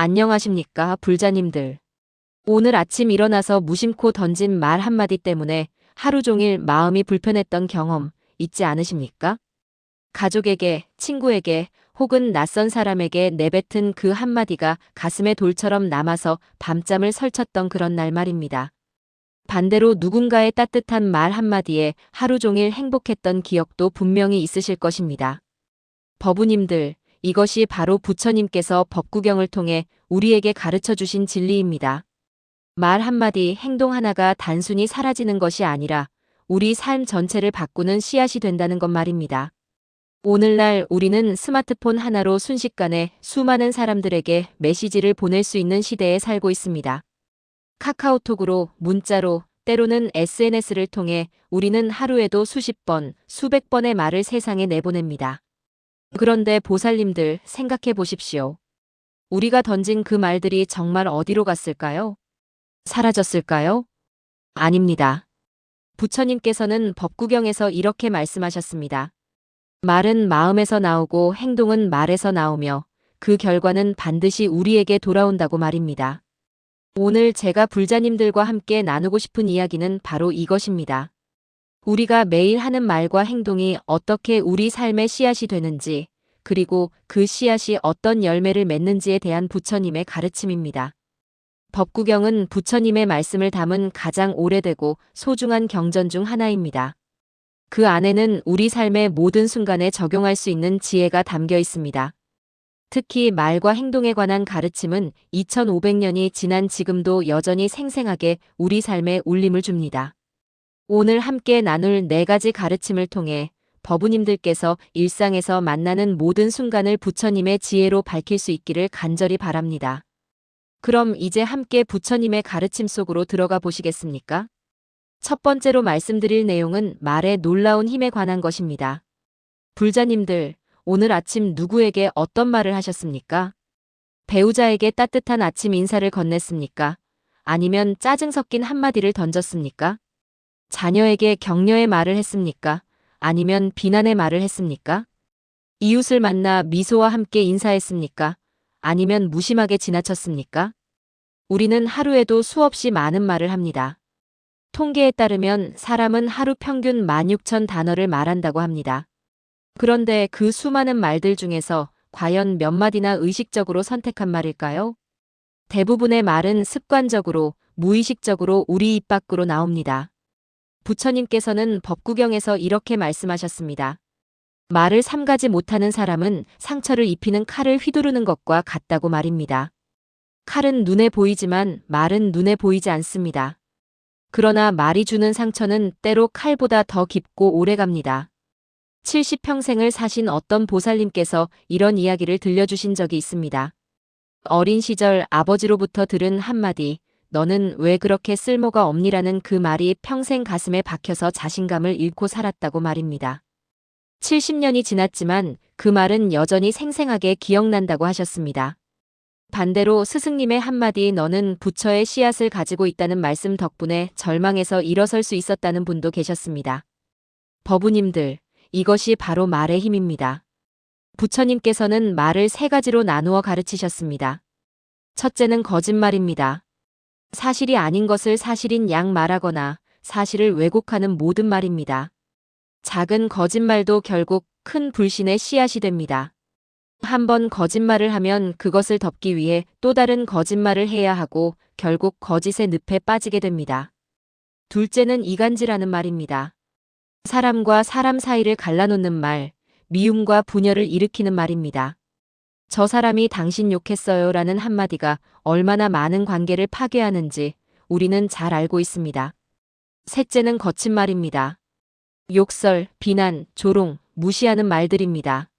안녕하십니까, 불자님들. 오늘 아침 일어나서 무심코 던진 말 한마디 때문에 하루 종일 마음이 불편했던 경험 있지 않으십니까? 가족에게, 친구에게 혹은 낯선 사람에게 내뱉은 그 한마디가 가슴에 돌처럼 남아서 밤잠을 설쳤던 그런 날 말입니다. 반대로 누군가의 따뜻한 말 한마디에 하루 종일 행복했던 기억도 분명히 있으실 것입니다. 법우님들, 이것이 바로 부처님께서 법구경을 통해 우리에게 가르쳐 주신 진리입니다. 말 한마디, 행동 하나가 단순히 사라지는 것이 아니라 우리 삶 전체를 바꾸는 씨앗이 된다는 것 말입니다. 오늘날 우리는 스마트폰 하나로 순식간에 수많은 사람들에게 메시지를 보낼 수 있는 시대에 살고 있습니다. 카카오톡으로, 문자로, 때로는 SNS를 통해 우리는 하루에도 수십 번, 수백 번의 말을 세상에 내보냅니다. 그런데 보살님들 생각해 보십시오. 우리가 던진 그 말들이 정말 어디로 갔을까요? 사라졌을까요? 아닙니다. 부처님께서는 법구경에서 이렇게 말씀하셨습니다. 말은 마음에서 나오고 행동은 말에서 나오며 그 결과는 반드시 우리에게 돌아온다고 말입니다. 오늘 제가 불자님들과 함께 나누고 싶은 이야기는 바로 이것입니다. 우리가 매일 하는 말과 행동이 어떻게 우리 삶의 씨앗이 되는지, 그리고 그 씨앗이 어떤 열매를 맺는지에 대한 부처님의 가르침입니다. 법구경은 부처님의 말씀을 담은 가장 오래되고 소중한 경전 중 하나입니다. 그 안에는 우리 삶의 모든 순간에 적용할 수 있는 지혜가 담겨 있습니다. 특히 말과 행동에 관한 가르침은 2500년이 지난 지금도 여전히 생생하게 우리 삶에 울림을 줍니다. 오늘 함께 나눌 4가지 가르침을 통해 법우님들께서 일상에서 만나는 모든 순간을 부처님의 지혜로 밝힐 수 있기를 간절히 바랍니다. 그럼 이제 함께 부처님의 가르침 속으로 들어가 보시겠습니까? 첫 번째로 말씀드릴 내용은 말의 놀라운 힘에 관한 것입니다. 불자님들, 오늘 아침 누구에게 어떤 말을 하셨습니까? 배우자에게 따뜻한 아침 인사를 건넸습니까? 아니면 짜증 섞인 한마디를 던졌습니까? 자녀에게 격려의 말을 했습니까? 아니면 비난의 말을 했습니까? 이웃을 만나 미소와 함께 인사했습니까? 아니면 무심하게 지나쳤습니까? 우리는 하루에도 수없이 많은 말을 합니다. 통계에 따르면 사람은 하루 평균 16,000 단어를 말한다고 합니다. 그런데 그 수많은 말들 중에서 과연 몇 마디나 의식적으로 선택한 말일까요? 대부분의 말은 습관적으로, 무의식적으로 우리 입 밖으로 나옵니다. 부처님께서는 법구경에서 이렇게 말씀하셨습니다. 말을 삼가지 못하는 사람은 상처를 입히는 칼을 휘두르는 것과 같다고 말입니다. 칼은 눈에 보이지만 말은 눈에 보이지 않습니다. 그러나 말이 주는 상처는 때로 칼보다 더 깊고 오래갑니다. 70평생을 사신 어떤 보살님께서 이런 이야기를 들려주신 적이 있습니다. 어린 시절 아버지로부터 들은 한마디, 너는 왜 그렇게 쓸모가 없니라는 그 말이 평생 가슴에 박혀서 자신감을 잃고 살았다고 말입니다. 70년이 지났지만 그 말은 여전히 생생하게 기억난다고 하셨습니다. 반대로 스승님의 한마디 너는 부처의 씨앗을 가지고 있다는 말씀 덕분에 절망에서 일어설 수 있었다는 분도 계셨습니다. 법우님들, 이것이 바로 말의 힘입니다. 부처님께서는 말을 3가지로 나누어 가르치셨습니다. 첫째는 거짓말입니다. 사실이 아닌 것을 사실인 양 말하거나 사실을 왜곡하는 모든 말입니다. 작은 거짓말도 결국 큰 불신의 씨앗이 됩니다. 한번 거짓말을 하면 그것을 덮기 위해 또 다른 거짓말을 해야 하고 결국 거짓의 늪에 빠지게 됩니다. 둘째는 이간질하는 말입니다. 사람과 사람 사이를 갈라놓는 말, 미움과 분열을 일으키는 말입니다. 저 사람이 당신 욕했어요 라는 한마디가 얼마나 많은 관계를 파괴하는지 우리는 잘 알고 있습니다. 셋째는 거친 말입니다. 욕설, 비난, 조롱, 무시하는 말들입니다.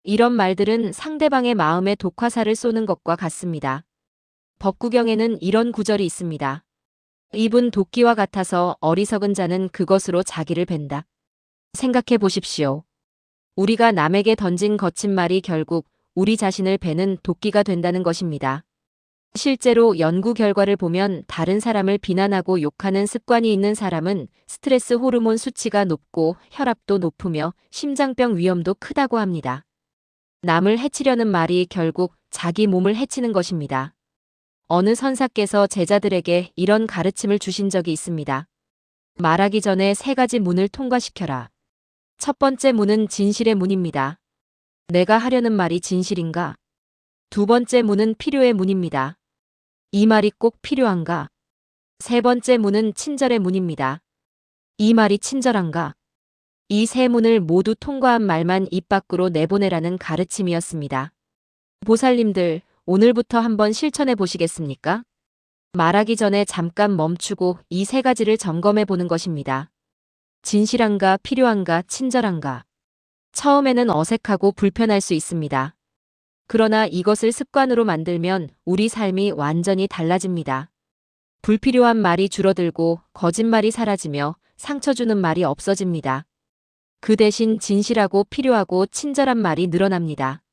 이런 말들은 상대방의 마음에 독화살을 쏘는 것과 같습니다. 법구경에는 이런 구절이 있습니다. 입은 도끼와 같아서 어리석은 자는 그것으로 자기를 벤다. 생각해 보십시오. 우리가 남에게 던진 거친 말이 결국 우리 자신을 베는 도끼가 된다는 것입니다. 실제로 연구 결과를 보면 다른 사람을 비난하고 욕하는 습관이 있는 사람은 스트레스 호르몬 수치가 높고 혈압도 높으며 심장병 위험도 크다고 합니다. 남을 해치려는 말이 결국 자기 몸을 해치는 것입니다. 어느 선사께서 제자들에게 이런 가르침을 주신 적이 있습니다. 말하기 전에 3가지 문을 통과시켜라. 첫 번째 문은 진실의 문입니다. 내가 하려는 말이 진실인가? 두 번째 문은 필요의 문입니다. 이 말이 꼭 필요한가? 세 번째 문은 친절의 문입니다. 이 말이 친절한가? 이 3문을 모두 통과한 말만 입 밖으로 내보내라는 가르침이었습니다. 보살님들, 오늘부터 한번 실천해 보시겠습니까? 말하기 전에 잠깐 멈추고 이 3가지를 점검해 보는 것입니다. 진실한가, 필요한가, 친절한가. 처음에는 어색하고 불편할 수 있습니다. 그러나 이것을 습관으로 만들면 우리 삶이 완전히 달라집니다. 불필요한 말이 줄어들고 거짓말이 사라지며 상처 주는 말이 없어집니다. 그 대신 진실하고 필요하고 친절한 말이 늘어납니다.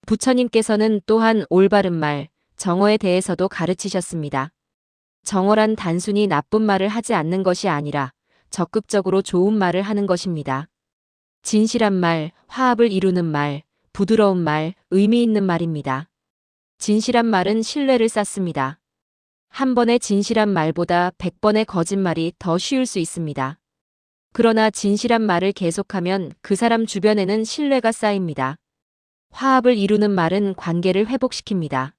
부처님께서는 또한 올바른 말, 정어에 대해서도 가르치셨습니다. 정어란 단순히 나쁜 말을 하지 않는 것이 아니라 적극적으로 좋은 말을 하는 것입니다. 진실한 말, 화합을 이루는 말, 부드러운 말, 의미 있는 말입니다. 진실한 말은 신뢰를 쌓습니다. 한 번의 진실한 말보다 100번의 거짓말이 더 쉬울 수 있습니다. 그러나 진실한 말을 계속하면 그 사람 주변에는 신뢰가 쌓입니다. 화합을 이루는 말은 관계를 회복시킵니다.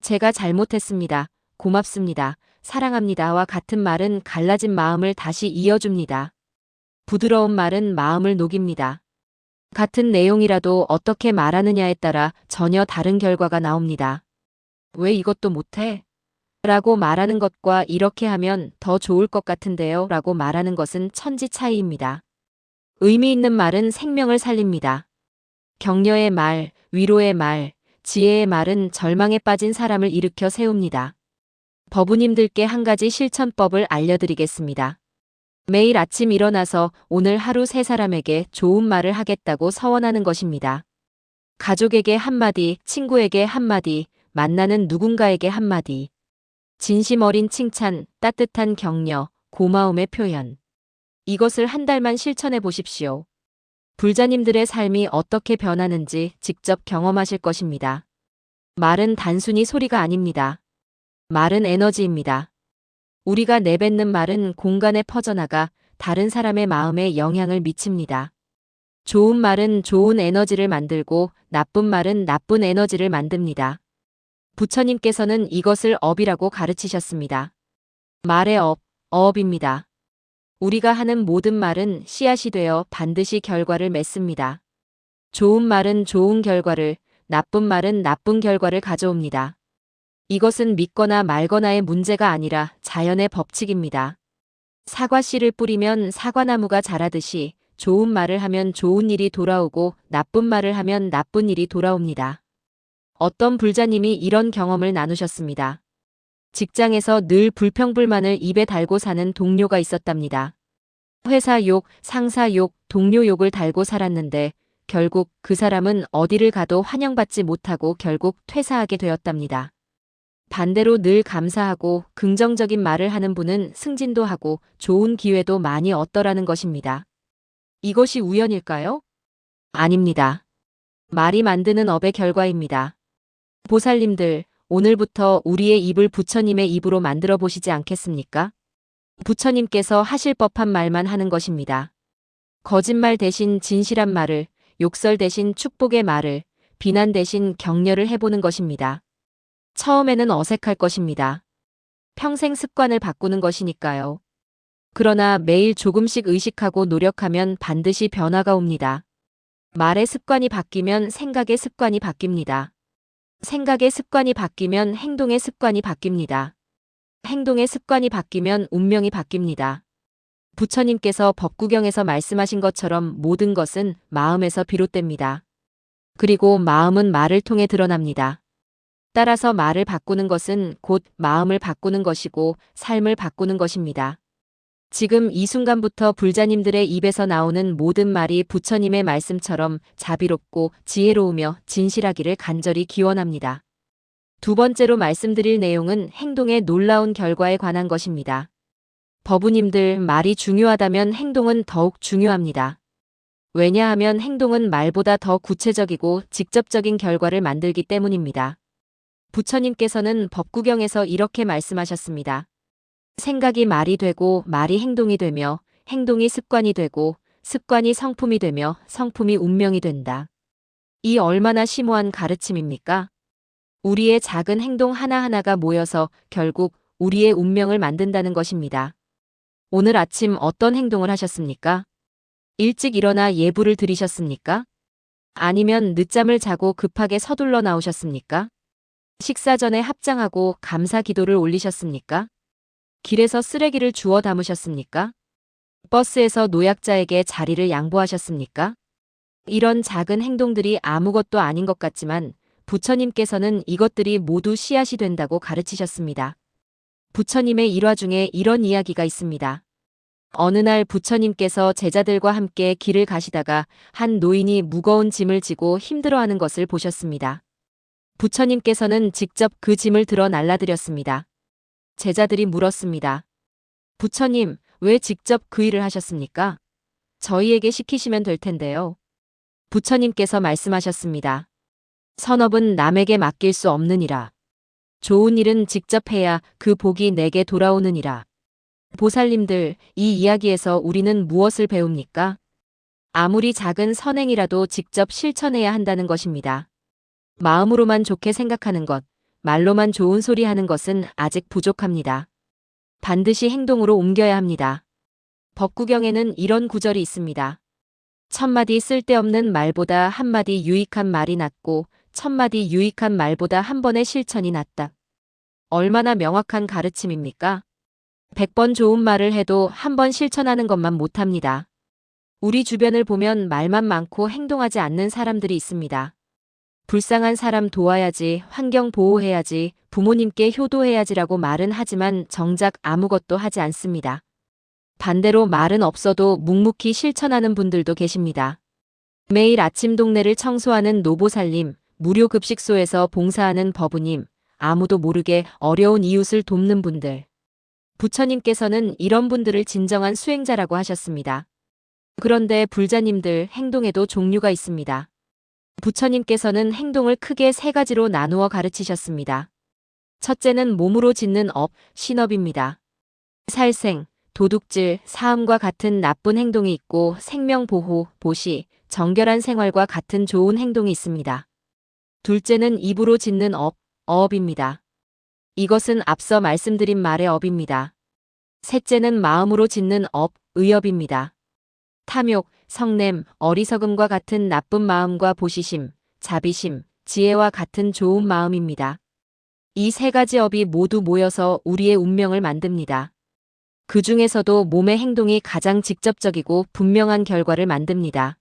제가 잘못했습니다. 고맙습니다. 사랑합니다와 같은 말은 갈라진 마음을 다시 이어줍니다. 부드러운 말은 마음을 녹입니다. 같은 내용이라도 어떻게 말하느냐에 따라 전혀 다른 결과가 나옵니다. 왜 이것도 못해? 라고 말하는 것과 이렇게 하면 더 좋을 것 같은데요 라고 말하는 것은 천지 차이입니다. 의미 있는 말은 생명을 살립니다. 격려의 말, 위로의 말, 지혜의 말은 절망에 빠진 사람을 일으켜 세웁니다. 법우님들께 한 가지 실천법을 알려드리겠습니다. 매일 아침 일어나서 오늘 하루 3사람에게 좋은 말을 하겠다고 서원하는 것입니다. 가족에게 한마디, 친구에게 한마디, 만나는 누군가에게 한마디. 진심 어린 칭찬, 따뜻한 격려, 고마움의 표현. 이것을 한 달만 실천해 보십시오. 불자님들의 삶이 어떻게 변하는지 직접 경험하실 것입니다. 말은 단순히 소리가 아닙니다. 말은 에너지입니다. 우리가 내뱉는 말은 공간에 퍼져나가 다른 사람의 마음에 영향을 미칩니다. 좋은 말은 좋은 에너지를 만들고 나쁜 말은 나쁜 에너지를 만듭니다. 부처님께서는 이것을 업이라고 가르치셨습니다. 말의 업, 어업입니다. 우리가 하는 모든 말은 씨앗이 되어 반드시 결과를 맺습니다. 좋은 말은 좋은 결과를, 나쁜 말은 나쁜 결과를 가져옵니다. 이것은 믿거나 말거나의 문제가 아니라 자연의 법칙입니다. 사과 씨를 뿌리면 사과나무가 자라듯이 좋은 말을 하면 좋은 일이 돌아오고 나쁜 말을 하면 나쁜 일이 돌아옵니다. 어떤 불자님이 이런 경험을 나누셨습니다. 직장에서 늘 불평불만을 입에 달고 사는 동료가 있었답니다. 회사 욕, 상사 욕, 동료 욕을 달고 살았는데 결국 그 사람은 어디를 가도 환영받지 못하고 결국 퇴사하게 되었답니다. 반대로 늘 감사하고 긍정적인 말을 하는 분은 승진도 하고 좋은 기회도 많이 얻더라는 것입니다. 이것이 우연일까요? 아닙니다. 말이 만드는 업의 결과입니다. 보살님들, 오늘부터 우리의 입을 부처님의 입으로 만들어 보시지 않겠습니까? 부처님께서 하실 법한 말만 하는 것입니다. 거짓말 대신 진실한 말을, 욕설 대신 축복의 말을, 비난 대신 격려를 해보는 것입니다. 처음에는 어색할 것입니다. 평생 습관을 바꾸는 것이니까요. 그러나 매일 조금씩 의식하고 노력하면 반드시 변화가 옵니다. 말의 습관이 바뀌면 생각의 습관이 바뀝니다. 생각의 습관이 바뀌면 행동의 습관이 바뀝니다. 행동의 습관이 바뀌면 운명이 바뀝니다. 부처님께서 법구경에서 말씀하신 것처럼 모든 것은 마음에서 비롯됩니다. 그리고 마음은 말을 통해 드러납니다. 따라서 말을 바꾸는 것은 곧 마음을 바꾸는 것이고 삶을 바꾸는 것입니다. 지금 이 순간부터 불자님들의 입에서 나오는 모든 말이 부처님의 말씀처럼 자비롭고 지혜로우며 진실하기를 간절히 기원합니다. 두 번째로 말씀드릴 내용은 행동의 놀라운 결과에 관한 것입니다. 법우님들, 말이 중요하다면 행동은 더욱 중요합니다. 왜냐하면 행동은 말보다 더 구체적이고 직접적인 결과를 만들기 때문입니다. 부처님께서는 법구경에서 이렇게 말씀하셨습니다. 생각이 말이 되고 말이 행동이 되며 행동이 습관이 되고 습관이 성품이 되며 성품이 운명이 된다. 이 얼마나 심오한 가르침입니까? 우리의 작은 행동 하나하나가 모여서 결국 우리의 운명을 만든다는 것입니다. 오늘 아침 어떤 행동을 하셨습니까? 일찍 일어나 예불을 드리셨습니까? 아니면 늦잠을 자고 급하게 서둘러 나오셨습니까? 식사 전에 합장하고 감사 기도를 올리셨습니까? 길에서 쓰레기를 주워 담으셨습니까? 버스에서 노약자에게 자리를 양보하셨습니까? 이런 작은 행동들이 아무것도 아닌 것 같지만 부처님께서는 이것들이 모두 씨앗이 된다고 가르치셨습니다. 부처님의 일화 중에 이런 이야기가 있습니다. 어느 날 부처님께서 제자들과 함께 길을 가시다가 한 노인이 무거운 짐을 지고 힘들어하는 것을 보셨습니다. 부처님께서는 직접 그 짐을 들어 날라드렸습니다. 제자들이 물었습니다. 부처님, 왜 직접 그 일을 하셨습니까? 저희에게 시키시면 될 텐데요. 부처님께서 말씀하셨습니다. 선업은 남에게 맡길 수 없느니라. 좋은 일은 직접 해야 그 복이 내게 돌아오느니라. 보살님들, 이 이야기에서 우리는 무엇을 배웁니까? 아무리 작은 선행이라도 직접 실천해야 한다는 것입니다. 마음으로만 좋게 생각하는 것, 말로만 좋은 소리 하는 것은 아직 부족합니다. 반드시 행동으로 옮겨야 합니다. 법구경에는 이런 구절이 있습니다. 천마디 쓸데없는 말보다 한마디 유익한 말이 낫고 천마디 유익한 말보다 한 번의 실천이 낫다. 얼마나 명확한 가르침입니까? 100번 좋은 말을 해도 한 번 실천하는 것만 못합니다. 우리 주변을 보면 말만 많고 행동하지 않는 사람들이 있습니다. 불쌍한 사람 도와야지, 환경 보호해야지, 부모님께 효도해야지라고 말은 하지만 정작 아무것도 하지 않습니다. 반대로 말은 없어도 묵묵히 실천하는 분들도 계십니다. 매일 아침 동네를 청소하는 노보살님, 무료 급식소에서 봉사하는 법우님, 아무도 모르게 어려운 이웃을 돕는 분들. 부처님께서는 이런 분들을 진정한 수행자라고 하셨습니다. 그런데 불자님들 행동에도 종류가 있습니다. 부처님께서는 행동을 크게 세 가지로 나누어 가르치셨습니다. 첫째는 몸으로 짓는 업, 신업입니다. 살생, 도둑질, 사음과 같은 나쁜 행동이 있고 생명보호, 보시, 정결한 생활과 같은 좋은 행동이 있습니다. 둘째는 입으로 짓는 업, 어업입니다. 이것은 앞서 말씀드린 말의 업입니다. 셋째는 마음으로 짓는 업, 의업입니다. 탐욕, 성냄, 어리석음과 같은 나쁜 마음과 보시심, 자비심, 지혜와 같은 좋은 마음입니다. 이 세 가지 업이 모두 모여서 우리의 운명을 만듭니다. 그 중에서도 몸의 행동이 가장 직접적이고 분명한 결과를 만듭니다.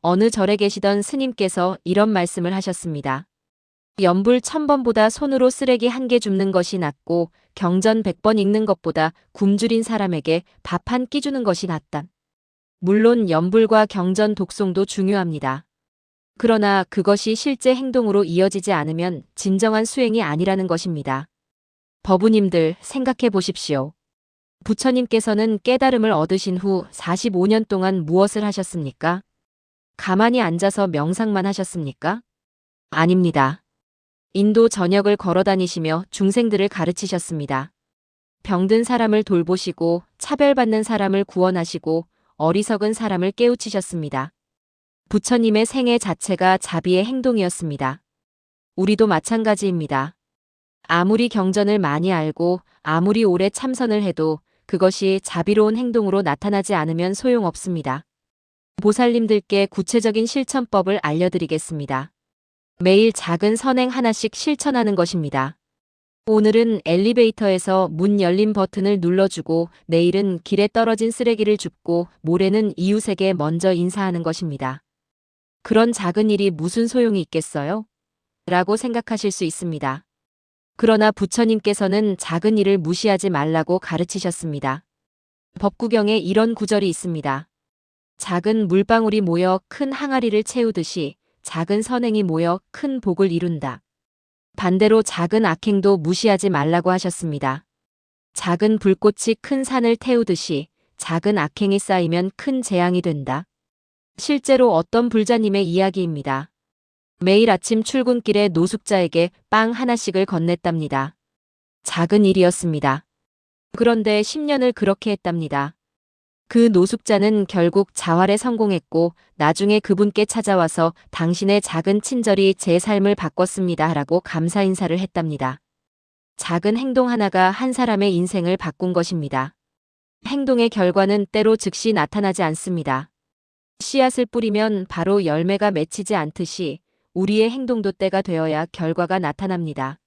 어느 절에 계시던 스님께서 이런 말씀을 하셨습니다. 연불 1000번보다 손으로 쓰레기 1개 줍는 것이 낫고 경전 100번 읽는 것보다 굶주린 사람에게 밥 한 끼 주는 것이 낫다. 물론 연불과 경전 독송도 중요합니다. 그러나 그것이 실제 행동으로 이어지지 않으면 진정한 수행이 아니라는 것입니다. 법우님들 생각해 보십시오. 부처님께서는 깨달음을 얻으신 후 45년 동안 무엇을 하셨습니까? 가만히 앉아서 명상만 하셨습니까? 아닙니다. 인도 전역을 걸어다니시며 중생들을 가르치셨습니다. 병든 사람을 돌보시고 차별받는 사람을 구원하시고 어리석은 사람을 깨우치셨습니다. 부처님의 생애 자체가 자비의 행동이었습니다. 우리도 마찬가지입니다. 아무리 경전을 많이 알고 아무리 오래 참선을 해도 그것이 자비로운 행동으로 나타나지 않으면 소용없습니다. 보살님들께 구체적인 실천법을 알려드리겠습니다. 매일 작은 선행 하나씩 실천하는 것입니다. 오늘은 엘리베이터에서 문 열림 버튼을 눌러주고 내일은 길에 떨어진 쓰레기를 줍고 모레는 이웃에게 먼저 인사하는 것입니다. 그런 작은 일이 무슨 소용이 있겠어요? 라고 생각하실 수 있습니다. 그러나 부처님께서는 작은 일을 무시하지 말라고 가르치셨습니다. 법구경에 이런 구절이 있습니다. 작은 물방울이 모여 큰 항아리를 채우듯이 작은 선행이 모여 큰 복을 이룬다. 반대로 작은 악행도 무시하지 말라고 하셨습니다. 작은 불꽃이 큰 산을 태우듯이 작은 악행이 쌓이면 큰 재앙이 된다. 실제로 어떤 불자님의 이야기입니다. 매일 아침 출근길에 노숙자에게 빵 하나씩을 건넸답니다. 작은 일이었습니다. 그런데 10년을 그렇게 했답니다. 그 노숙자는 결국 자활에 성공했고 나중에 그분께 찾아와서 당신의 작은 친절이 제 삶을 바꿨습니다 라고 감사 인사를 했답니다. 작은 행동 하나가 한 사람의 인생을 바꾼 것입니다. 행동의 결과는 때로 즉시 나타나지 않습니다. 씨앗을 뿌리면 바로 열매가 맺히지 않듯이 우리의 행동도 때가 되어야 결과가 나타납니다.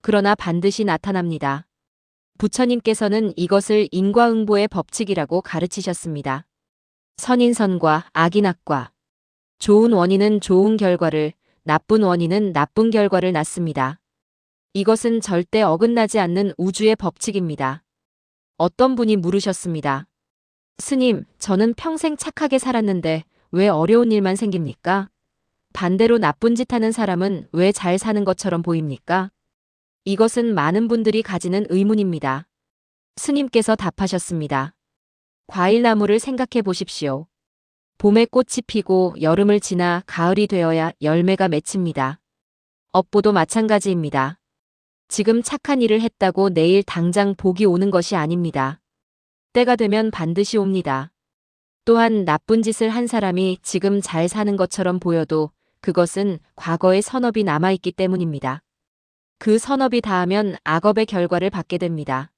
그러나 반드시 나타납니다. 부처님께서는 이것을 인과응보의 법칙이라고 가르치셨습니다. 선인선과 악인악과. 좋은 원인은 좋은 결과를, 나쁜 원인은 나쁜 결과를 낳습니다. 이것은 절대 어긋나지 않는 우주의 법칙입니다. 어떤 분이 물으셨습니다. 스님, 저는 평생 착하게 살았는데 왜 어려운 일만 생깁니까? 반대로 나쁜 짓 하는 사람은 왜 잘 사는 것처럼 보입니까? 이것은 많은 분들이 가지는 의문입니다. 스님께서 답하셨습니다. 과일나무를 생각해 보십시오. 봄에 꽃이 피고 여름을 지나 가을이 되어야 열매가 맺힙니다. 업보도 마찬가지입니다. 지금 착한 일을 했다고 내일 당장 복이 오는 것이 아닙니다. 때가 되면 반드시 옵니다. 또한 나쁜 짓을 한 사람이 지금 잘 사는 것처럼 보여도 그것은 과거의 선업이 남아있기 때문입니다. 그 선업이 닿으면 악업의 결과를 받게 됩니다.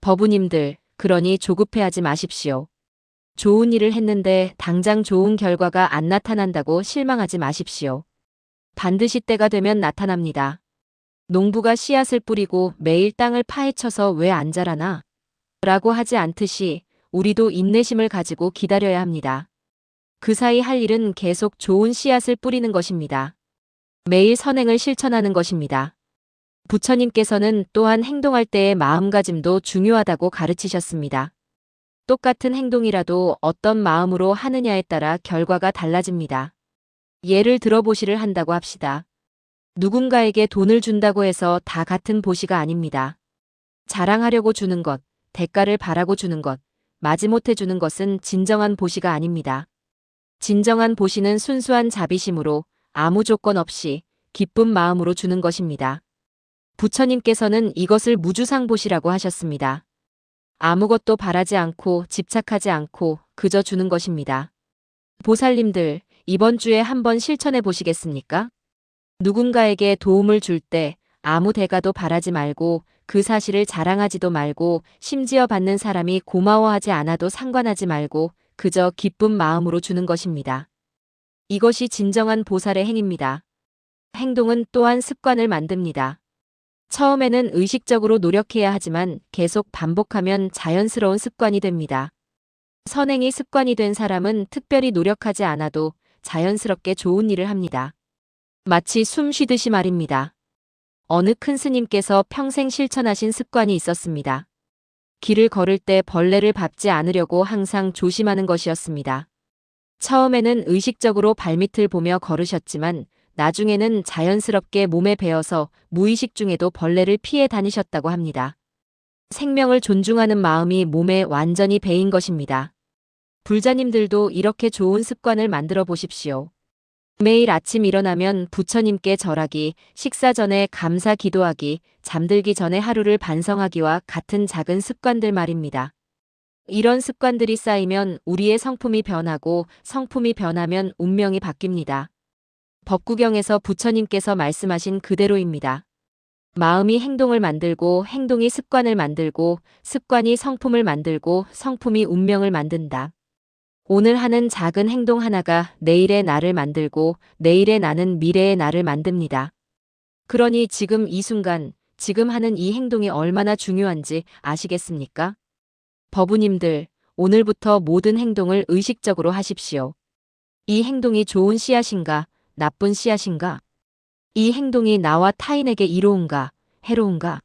법우님들, 그러니 조급해하지 마십시오. 좋은 일을 했는데 당장 좋은 결과가 안 나타난다고 실망하지 마십시오. 반드시 때가 되면 나타납니다. 농부가 씨앗을 뿌리고 매일 땅을 파헤쳐서 왜 안 자라나? 라고 하지 않듯이 우리도 인내심을 가지고 기다려야 합니다. 그 사이 할 일은 계속 좋은 씨앗을 뿌리는 것입니다. 매일 선행을 실천하는 것입니다. 부처님께서는 또한 행동할 때의 마음가짐도 중요하다고 가르치셨습니다. 똑같은 행동이라도 어떤 마음으로 하느냐에 따라 결과가 달라집니다. 예를 들어 보시를 한다고 합시다. 누군가에게 돈을 준다고 해서 다 같은 보시가 아닙니다. 자랑하려고 주는 것, 대가를 바라고 주는 것, 마지못해 주는 것은 진정한 보시가 아닙니다. 진정한 보시는 순수한 자비심으로 아무 조건 없이 기쁜 마음으로 주는 것입니다. 부처님께서는 이것을 무주상보시라고 하셨습니다. 아무것도 바라지 않고 집착하지 않고 그저 주는 것입니다. 보살님들, 이번 주에 한번 실천해 보시겠습니까? 누군가에게 도움을 줄 때 아무 대가도 바라지 말고 그 사실을 자랑하지도 말고 심지어 받는 사람이 고마워하지 않아도 상관하지 말고 그저 기쁜 마음으로 주는 것입니다. 이것이 진정한 보살의 행입니다. 행동은 또한 습관을 만듭니다. 처음에는 의식적으로 노력해야 하지만 계속 반복하면 자연스러운 습관이 됩니다. 선행이 습관이 된 사람은 특별히 노력하지 않아도 자연스럽게 좋은 일을 합니다. 마치 숨 쉬듯이 말입니다. 어느 큰 스님께서 평생 실천하신 습관이 있었습니다. 길을 걸을 때 벌레를 밟지 않으려고 항상 조심하는 것이었습니다. 처음에는 의식적으로 발밑을 보며 걸으셨지만 나중에는 자연스럽게 몸에 배어서 무의식 중에도 벌레를 피해 다니셨다고 합니다. 생명을 존중하는 마음이 몸에 완전히 배인 것입니다. 불자님들도 이렇게 좋은 습관을 만들어 보십시오. 매일 아침 일어나면 부처님께 절하기, 식사 전에 감사 기도하기, 잠들기 전에 하루를 반성하기와 같은 작은 습관들 말입니다. 이런 습관들이 쌓이면 우리의 성품이 변하고 성품이 변하면 운명이 바뀝니다. 법구경에서 부처님께서 말씀하신 그대로입니다. 마음이 행동을 만들고 행동이 습관을 만들고 습관이 성품을 만들고 성품이 운명을 만든다. 오늘 하는 작은 행동 하나가 내일의 나를 만들고 내일의 나는 미래의 나를 만듭니다. 그러니 지금 이 순간, 지금 하는 이 행동이 얼마나 중요한지 아시겠습니까? 법우님들, 오늘부터 모든 행동을 의식적으로 하십시오. 이 행동이 좋은 씨앗인가, 나쁜 씨앗인가? 이 행동이 나와 타인에게 이로운가, 해로운가?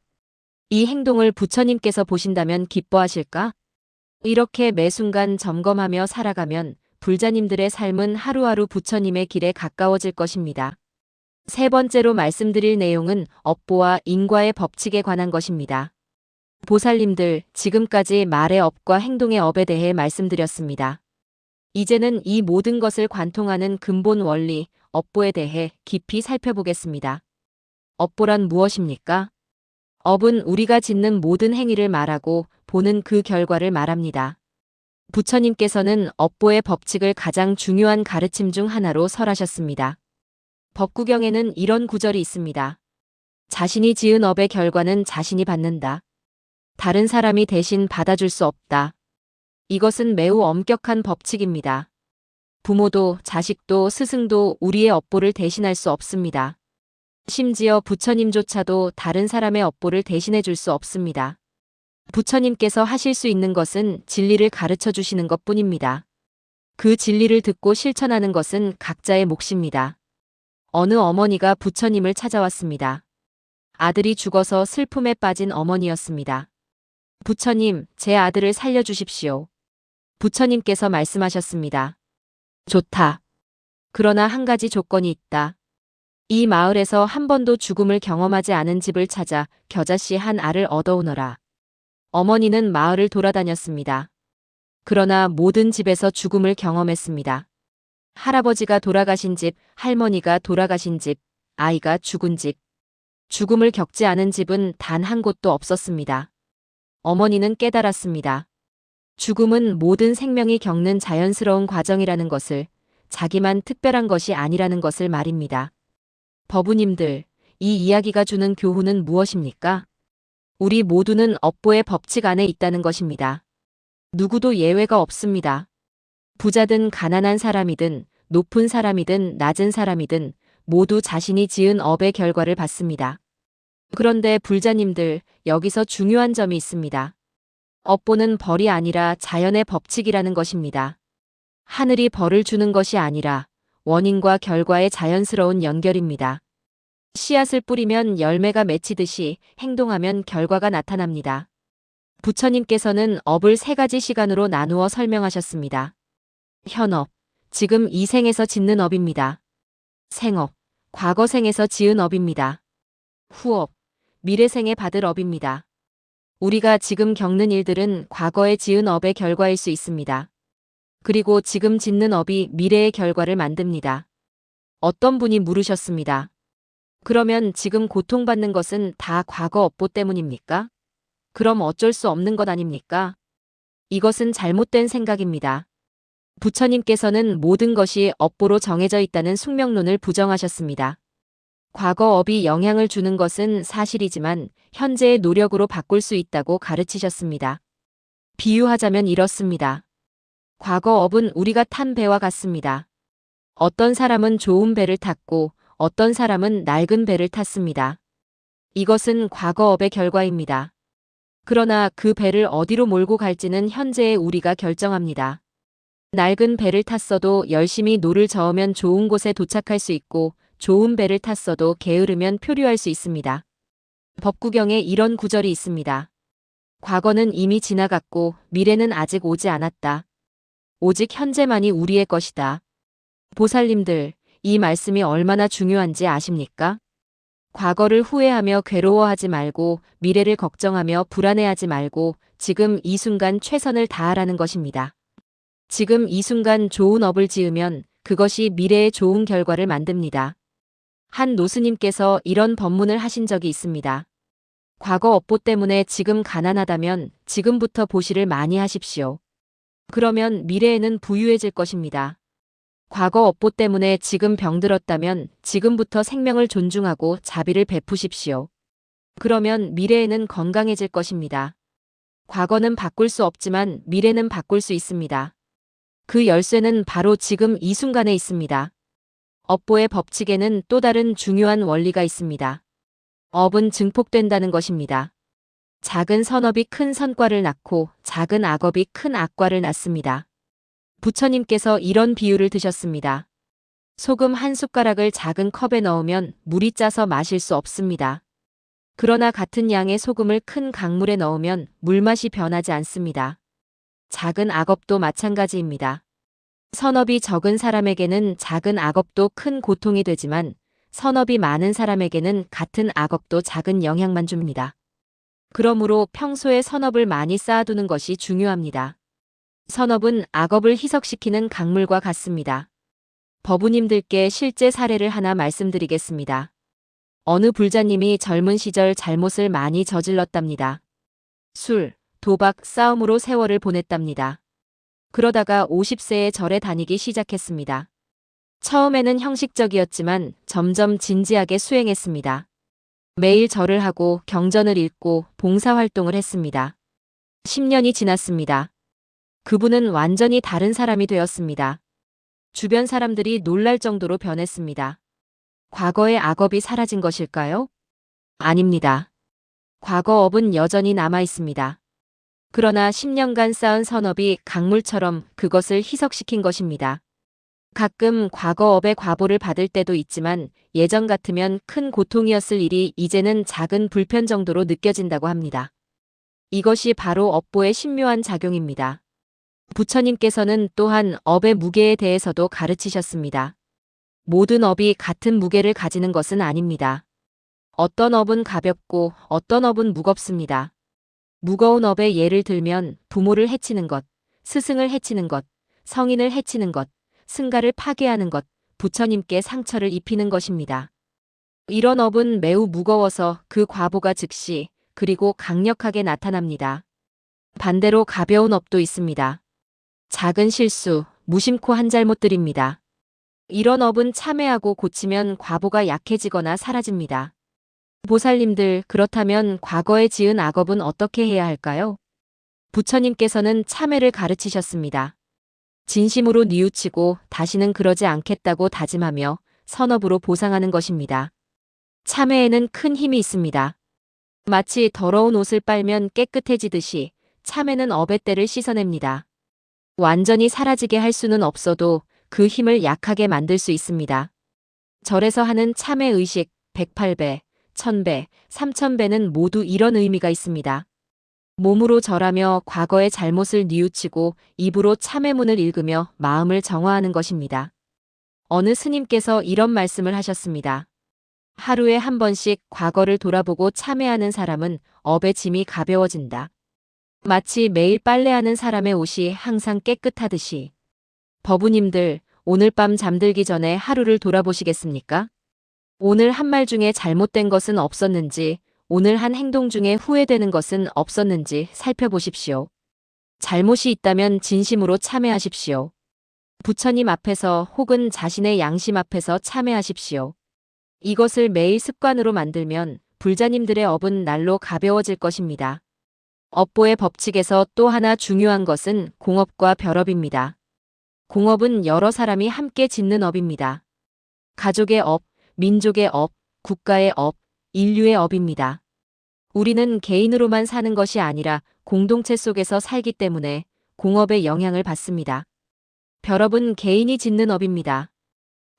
이 행동을 부처님께서 보신다면 기뻐하실까? 이렇게 매 순간 점검하며 살아가면 불자님들의 삶은 하루하루 부처님의 길에 가까워질 것입니다. 세 번째로 말씀드릴 내용은 업보와 인과의 법칙에 관한 것입니다. 보살님들, 지금까지 말의 업과 행동의 업에 대해 말씀드렸습니다. 이제는 이 모든 것을 관통하는 근본 원리, 업보에 대해 깊이 살펴보겠습니다. 업보란 무엇입니까? 업은 우리가 짓는 모든 행위를 말하고 보는 그 결과를 말합니다. 부처님께서는 업보의 법칙을 가장 중요한 가르침 중 하나로 설하셨습니다. 법구경에는 이런 구절이 있습니다. 자신이 지은 업의 결과는 자신이 받는다. 다른 사람이 대신 받아줄 수 없다. 이것은 매우 엄격한 법칙입니다. 부모도 자식도 스승도 우리의 업보를 대신할 수 없습니다. 심지어 부처님조차도 다른 사람의 업보를 대신해 줄 수 없습니다. 부처님께서 하실 수 있는 것은 진리를 가르쳐 주시는 것 뿐입니다. 그 진리를 듣고 실천하는 것은 각자의 몫입니다. 어느 어머니가 부처님을 찾아왔습니다. 아들이 죽어서 슬픔에 빠진 어머니였습니다. 부처님, 제 아들을 살려주십시오. 부처님께서 말씀하셨습니다. 좋다. 그러나 한 가지 조건이 있다. 이 마을에서 한 번도 죽음을 경험하지 않은 집을 찾아 겨자씨 한 알을 얻어오너라. 어머니는 마을을 돌아다녔습니다. 그러나 모든 집에서 죽음을 경험했습니다. 할아버지가 돌아가신 집, 할머니가 돌아가신 집, 아이가 죽은 집. 죽음을 겪지 않은 집은 단 한 곳도 없었습니다. 어머니는 깨달았습니다. 죽음은 모든 생명이 겪는 자연스러운 과정이라는 것을, 자기만 특별한 것이 아니라는 것을 말입니다. 법우님들, 이 이야기가 주는 교훈은 무엇입니까? 우리 모두는 업보의 법칙 안에 있다는 것입니다. 누구도 예외가 없습니다. 부자든 가난한 사람이든 높은 사람이든 낮은 사람이든 모두 자신이 지은 업의 결과를 받습니다. 그런데 불자님들, 여기서 중요한 점이 있습니다. 업보는 벌이 아니라 자연의 법칙이라는 것입니다. 하늘이 벌을 주는 것이 아니라 원인과 결과의 자연스러운 연결입니다. 씨앗을 뿌리면 열매가 맺히듯이 행동하면 결과가 나타납니다. 부처님께서는 업을 세 가지 시간으로 나누어 설명하셨습니다. 현업, 지금 이 생에서 짓는 업입니다. 생업, 과거 생에서 지은 업입니다. 후업, 미래 생에 받을 업입니다. 우리가 지금 겪는 일들은 과거에 지은 업의 결과일 수 있습니다. 그리고 지금 짓는 업이 미래의 결과를 만듭니다. 어떤 분이 물으셨습니다. 그러면 지금 고통받는 것은 다 과거 업보 때문입니까? 그럼 어쩔 수 없는 것 아닙니까? 이것은 잘못된 생각입니다. 부처님께서는 모든 것이 업보로 정해져 있다는 숙명론을 부정하셨습니다. 과거 업이 영향을 주는 것은 사실이지만 현재의 노력으로 바꿀 수 있다고 가르치셨습니다. 비유하자면 이렇습니다. 과거 업은 우리가 탄 배와 같습니다. 어떤 사람은 좋은 배를 탔고 어떤 사람은 낡은 배를 탔습니다. 이것은 과거 업의 결과입니다. 그러나 그 배를 어디로 몰고 갈지는 현재의 우리가 결정합니다. 낡은 배를 탔어도 열심히 노를 저으면 좋은 곳에 도착할 수 있고 좋은 배를 탔어도 게으르면 표류할 수 있습니다. 법구경에 이런 구절이 있습니다. 과거는 이미 지나갔고 미래는 아직 오지 않았다. 오직 현재만이 우리의 것이다. 보살님들, 이 말씀이 얼마나 중요한지 아십니까? 과거를 후회하며 괴로워하지 말고 미래를 걱정하며 불안해하지 말고 지금 이 순간 최선을 다하라는 것입니다. 지금 이 순간 좋은 업을 지으면 그것이 미래의 좋은 결과를 만듭니다. 한 노스님께서 이런 법문을 하신 적이 있습니다. 과거 업보 때문에 지금 가난하다면 지금부터 보시를 많이 하십시오. 그러면 미래에는 부유해질 것입니다. 과거 업보 때문에 지금 병들었다면 지금부터 생명을 존중하고 자비를 베푸십시오. 그러면 미래에는 건강해질 것입니다. 과거는 바꿀 수 없지만 미래는 바꿀 수 있습니다. 그 열쇠는 바로 지금 이 순간에 있습니다. 업보의 법칙에는 또 다른 중요한 원리가 있습니다. 업은 증폭된다는 것입니다. 작은 선업이 큰 선과를 낳고 작은 악업이 큰 악과를 낳습니다. 부처님께서 이런 비유를 드셨습니다. 소금 한 숟가락을 작은 컵에 넣으면 물이 짜서 마실 수 없습니다. 그러나 같은 양의 소금을 큰 강물에 넣으면 물맛이 변하지 않습니다. 작은 악업도 마찬가지입니다. 선업이 적은 사람에게는 작은 악업도 큰 고통이 되지만 선업이 많은 사람에게는 같은 악업도 작은 영향만 줍니다. 그러므로 평소에 선업을 많이 쌓아두는 것이 중요합니다. 선업은 악업을 희석시키는 강물과 같습니다. 법우님들께 실제 사례를 하나 말씀드리겠습니다. 어느 불자님이 젊은 시절 잘못을 많이 저질렀답니다. 술, 도박, 싸움으로 세월을 보냈답니다. 그러다가 50세에 절에 다니기 시작했습니다. 처음에는 형식적이었지만 점점 진지하게 수행했습니다. 매일 절을 하고 경전을 읽고 봉사활동을 했습니다. 10년이 지났습니다. 그분은 완전히 다른 사람이 되었습니다. 주변 사람들이 놀랄 정도로 변했습니다. 과거의 악업이 사라진 것일까요? 아닙니다. 과거 업은 여전히 남아 있습니다. 그러나 10년간 쌓은 선업이 강물처럼 그것을 희석시킨 것입니다. 가끔 과거 업의 과보를 받을 때도 있지만 예전 같으면 큰 고통이었을 일이 이제는 작은 불편 정도로 느껴진다고 합니다. 이것이 바로 업보의 신묘한 작용입니다. 부처님께서는 또한 업의 무게에 대해서도 가르치셨습니다. 모든 업이 같은 무게를 가지는 것은 아닙니다. 어떤 업은 가볍고 어떤 업은 무겁습니다. 무거운 업의 예를 들면 부모를 해치는 것, 스승을 해치는 것, 성인을 해치는 것, 승가를 파괴하는 것, 부처님께 상처를 입히는 것입니다. 이런 업은 매우 무거워서 그 과보가 즉시 그리고 강력하게 나타납니다. 반대로 가벼운 업도 있습니다. 작은 실수, 무심코 한 잘못들입니다. 이런 업은 참회하고 고치면 과보가 약해지거나 사라집니다. 보살님들, 그렇다면 과거에 지은 악업은 어떻게 해야 할까요? 부처님께서는 참회를 가르치셨습니다. 진심으로 뉘우치고 다시는 그러지 않겠다고 다짐하며 선업으로 보상하는 것입니다. 참회에는 큰 힘이 있습니다. 마치 더러운 옷을 빨면 깨끗해지듯이 참회는 업의 때를 씻어냅니다. 완전히 사라지게 할 수는 없어도 그 힘을 약하게 만들 수 있습니다. 절에서 하는 참회 의식 108배, 1000배, 3000배는 모두 이런 의미가 있습니다. 몸으로 절하며 과거의 잘못을 뉘우치고 입으로 참회문을 읽으며 마음을 정화하는 것입니다. 어느 스님께서 이런 말씀을 하셨습니다. 하루에 한 번씩 과거를 돌아보고 참회하는 사람은 업의 짐이 가벼워진다. 마치 매일 빨래하는 사람의 옷이 항상 깨끗하듯이. 법우님들, 오늘 밤 잠들기 전에 하루를 돌아보시겠습니까? 오늘 한 말 중에 잘못된 것은 없었는지, 오늘 한 행동 중에 후회되는 것은 없었는지 살펴보십시오. 잘못이 있다면 진심으로 참회하십시오. 부처님 앞에서 혹은 자신의 양심 앞에서 참회하십시오. 이것을 매일 습관으로 만들면 불자님들의 업은 날로 가벼워질 것입니다. 업보의 법칙에서 또 하나 중요한 것은 공업과 별업입니다. 공업은 여러 사람이 함께 짓는 업입니다. 가족의 업, 민족의 업, 국가의 업, 인류의 업입니다. 우리는 개인으로만 사는 것이 아니라 공동체 속에서 살기 때문에 공업의 영향을 받습니다. 별업은 개인이 짓는 업입니다.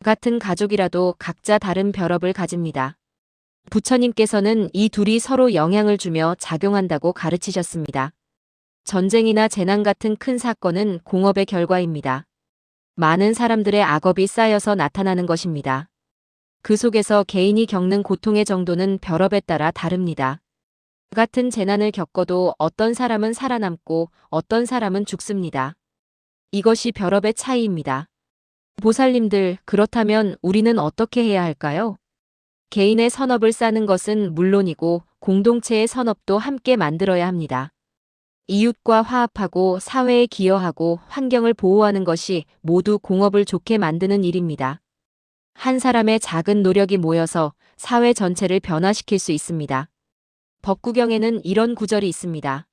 같은 가족이라도 각자 다른 별업을 가집니다. 부처님께서는 이 둘이 서로 영향을 주며 작용한다고 가르치셨습니다. 전쟁이나 재난 같은 큰 사건은 공업의 결과입니다. 많은 사람들의 악업이 쌓여서 나타나는 것입니다. 그 속에서 개인이 겪는 고통의 정도는 별업에 따라 다릅니다. 같은 재난을 겪어도 어떤 사람은 살아남고 어떤 사람은 죽습니다. 이것이 별업의 차이입니다. 보살님들, 그렇다면 우리는 어떻게 해야 할까요? 개인의 선업을 쌓는 것은 물론이고 공동체의 선업도 함께 만들어야 합니다. 이웃과 화합하고 사회에 기여하고 환경을 보호하는 것이 모두 공업을 좋게 만드는 일입니다. 한 사람의 작은 노력이 모여서 사회 전체를 변화시킬 수 있습니다. 법구경에는 이런 구절이 있습니다.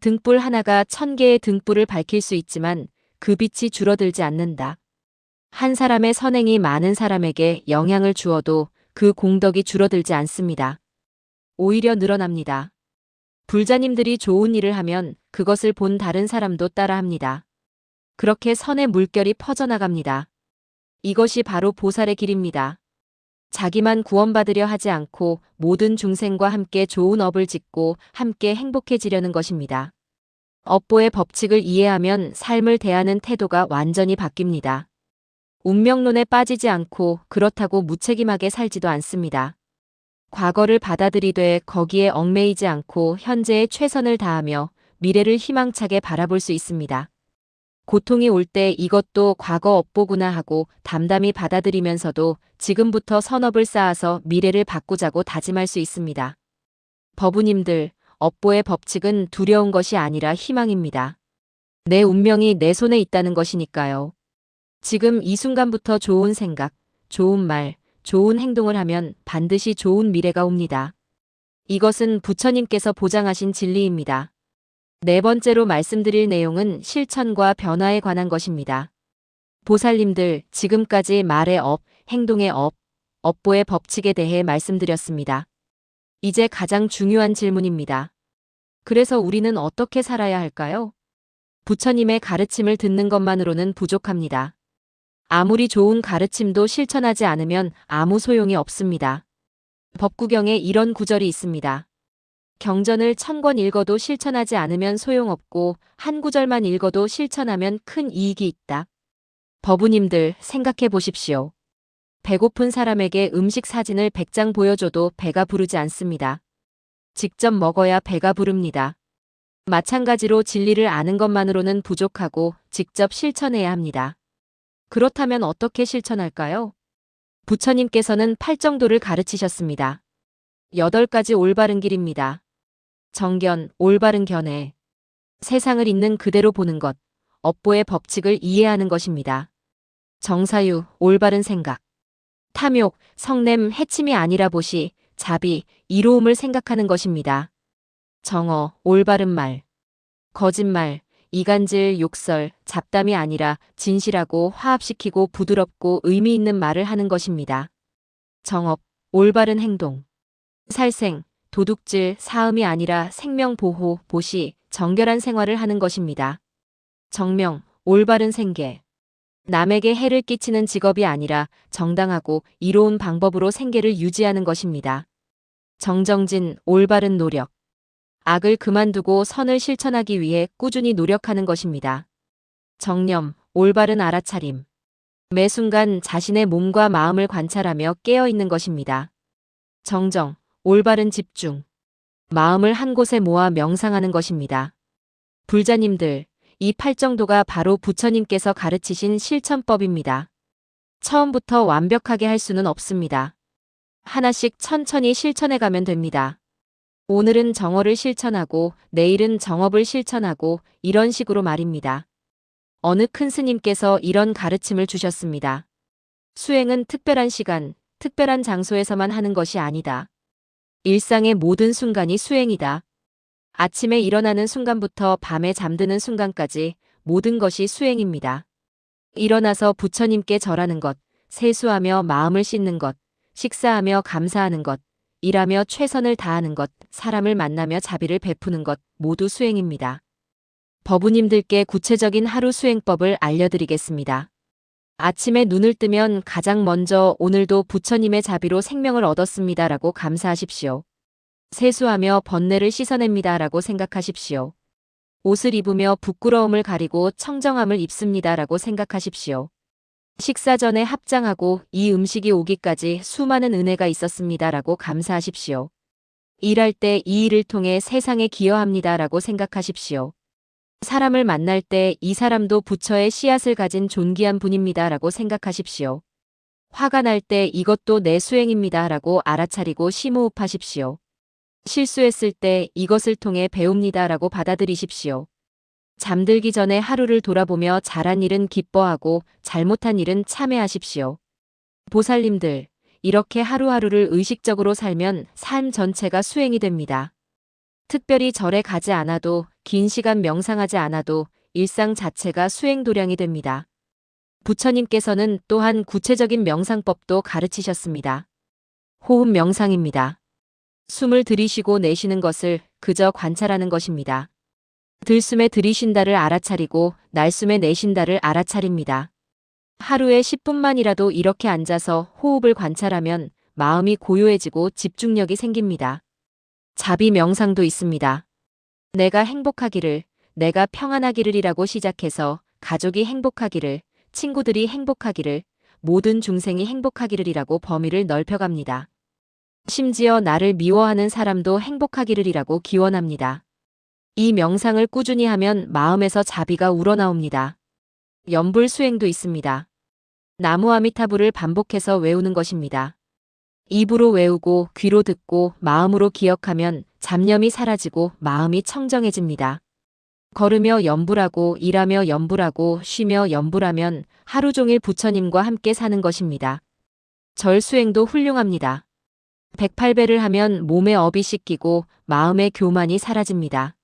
등불 하나가 1000개의 등불을 밝힐 수 있지만 그 빛이 줄어들지 않는다. 한 사람의 선행이 많은 사람에게 영향을 주어도 그 공덕이 줄어들지 않습니다. 오히려 늘어납니다. 불자님들이 좋은 일을 하면 그것을 본 다른 사람도 따라합니다. 그렇게 선의 물결이 퍼져나갑니다. 이것이 바로 보살의 길입니다. 자기만 구원받으려 하지 않고 모든 중생과 함께 좋은 업을 짓고 함께 행복해지려는 것입니다. 업보의 법칙을 이해하면 삶을 대하는 태도가 완전히 바뀝니다. 운명론에 빠지지 않고 그렇다고 무책임하게 살지도 않습니다. 과거를 받아들이되 거기에 얽매이지 않고 현재에 최선을 다하며 미래를 희망차게 바라볼 수 있습니다. 고통이 올 때 이것도 과거 업보구나 하고 담담히 받아들이면서도 지금부터 선업을 쌓아서 미래를 바꾸자고 다짐할 수 있습니다. 법우님들, 업보의 법칙은 두려운 것이 아니라 희망입니다. 내 운명이 내 손에 있다는 것이니까요. 지금 이 순간부터 좋은 생각, 좋은 말, 좋은 행동을 하면 반드시 좋은 미래가 옵니다. 이것은 부처님께서 보장하신 진리입니다. 네 번째로 말씀드릴 내용은 실천과 변화에 관한 것입니다. 보살님들, 지금까지 말의 업, 행동의 업, 업보의 법칙에 대해 말씀드렸습니다. 이제 가장 중요한 질문입니다. 그래서 우리는 어떻게 살아야 할까요? 부처님의 가르침을 듣는 것만으로는 부족합니다. 아무리 좋은 가르침도 실천하지 않으면 아무 소용이 없습니다. 법구경에 이런 구절이 있습니다. 경전을 1000권 읽어도 실천하지 않으면 소용없고 한 구절만 읽어도 실천하면 큰 이익이 있다. 법우님들 생각해 보십시오. 배고픈 사람에게 음식 사진을 100장 보여줘도 배가 부르지 않습니다. 직접 먹어야 배가 부릅니다. 마찬가지로 진리를 아는 것만으로는 부족하고 직접 실천해야 합니다. 그렇다면 어떻게 실천할까요? 부처님께서는 8정도를 가르치셨습니다. 8가지 올바른 길입니다. 정견, 올바른 견해. 세상을 있는 그대로 보는 것, 업보의 법칙을 이해하는 것입니다. 정사유, 올바른 생각. 탐욕, 성냄, 해침이 아니라 보시, 자비, 이로움을 생각하는 것입니다. 정어, 올바른 말. 거짓말, 이간질, 욕설, 잡담이 아니라 진실하고 화합시키고 부드럽고 의미 있는 말을 하는 것입니다. 정업, 올바른 행동. 살생, 도둑질, 사음이 아니라 생명보호, 보시, 정결한 생활을 하는 것입니다. 정명, 올바른 생계. 남에게 해를 끼치는 직업이 아니라 정당하고 이로운 방법으로 생계를 유지하는 것입니다. 정정진, 올바른 노력. 악을 그만두고 선을 실천하기 위해 꾸준히 노력하는 것입니다. 정념, 올바른 알아차림. 매 순간 자신의 몸과 마음을 관찰하며 깨어있는 것입니다. 정정, 올바른 집중. 마음을 한 곳에 모아 명상하는 것입니다. 불자님들, 이 8정도가 바로 부처님께서 가르치신 실천법입니다. 처음부터 완벽하게 할 수는 없습니다. 하나씩 천천히 실천해가면 됩니다. 오늘은 정어를 실천하고 내일은 정업을 실천하고 이런 식으로 말입니다. 어느 큰 스님께서 이런 가르침을 주셨습니다. 수행은 특별한 시간, 특별한 장소에서만 하는 것이 아니다. 일상의 모든 순간이 수행이다. 아침에 일어나는 순간부터 밤에 잠드는 순간까지 모든 것이 수행입니다. 일어나서 부처님께 절하는 것, 세수하며 마음을 씻는 것, 식사하며 감사하는 것, 일하며 최선을 다하는 것, 사람을 만나며 자비를 베푸는 것 모두 수행입니다. 법우님들께 구체적인 하루 수행법을 알려드리겠습니다. 아침에 눈을 뜨면 가장 먼저 오늘도 부처님의 자비로 생명을 얻었습니다라고 감사하십시오. 세수하며 번뇌를 씻어냅니다라고 생각하십시오. 옷을 입으며 부끄러움을 가리고 청정함을 입습니다라고 생각하십시오. 식사 전에 합장하고 이 음식이 오기까지 수많은 은혜가 있었습니다라고 감사하십시오. 일할 때 이 일을 통해 세상에 기여합니다라고 생각하십시오. 사람을 만날 때 이 사람도 부처의 씨앗을 가진 존귀한 분입니다라고 생각하십시오. 화가 날 때 이것도 내 수행입니다라고 알아차리고 심호흡하십시오. 실수했을 때 이것을 통해 배웁니다라고 받아들이십시오. 잠들기 전에 하루를 돌아보며 잘한 일은 기뻐하고 잘못한 일은 참회하십시오. 보살님들, 이렇게 하루하루를 의식적으로 살면 삶 전체가 수행이 됩니다. 특별히 절에 가지 않아도 긴 시간 명상하지 않아도 일상 자체가 수행 도량이 됩니다. 부처님께서는 또한 구체적인 명상법도 가르치셨습니다. 호흡 명상입니다. 숨을 들이쉬고 내쉬는 것을 그저 관찰하는 것입니다. 들숨에 들이쉰다를 알아차리고 날숨에 내쉰다를 알아차립니다. 하루에 10분만이라도 이렇게 앉아서 호흡을 관찰하면 마음이 고요해지고 집중력이 생깁니다. 자비 명상도 있습니다. 내가 행복하기를, 내가 평안하기를이라고 시작해서 가족이 행복하기를, 친구들이 행복하기를, 모든 중생이 행복하기를이라고 범위를 넓혀갑니다. 심지어 나를 미워하는 사람도 행복하기를이라고 기원합니다. 이 명상을 꾸준히 하면 마음에서 자비가 우러나옵니다. 연불 수행도 있습니다. 나무 아미타불을 반복해서 외우는 것입니다. 입으로 외우고 귀로 듣고 마음으로 기억하면 잡념이 사라지고 마음이 청정해집니다. 걸으며 연불하고 일하며 연불하고 쉬며 연불하면 하루 종일 부처님과 함께 사는 것입니다. 절 수행도 훌륭합니다. 108배를 하면 몸의 업이 씻기고 마음의 교만이 사라집니다.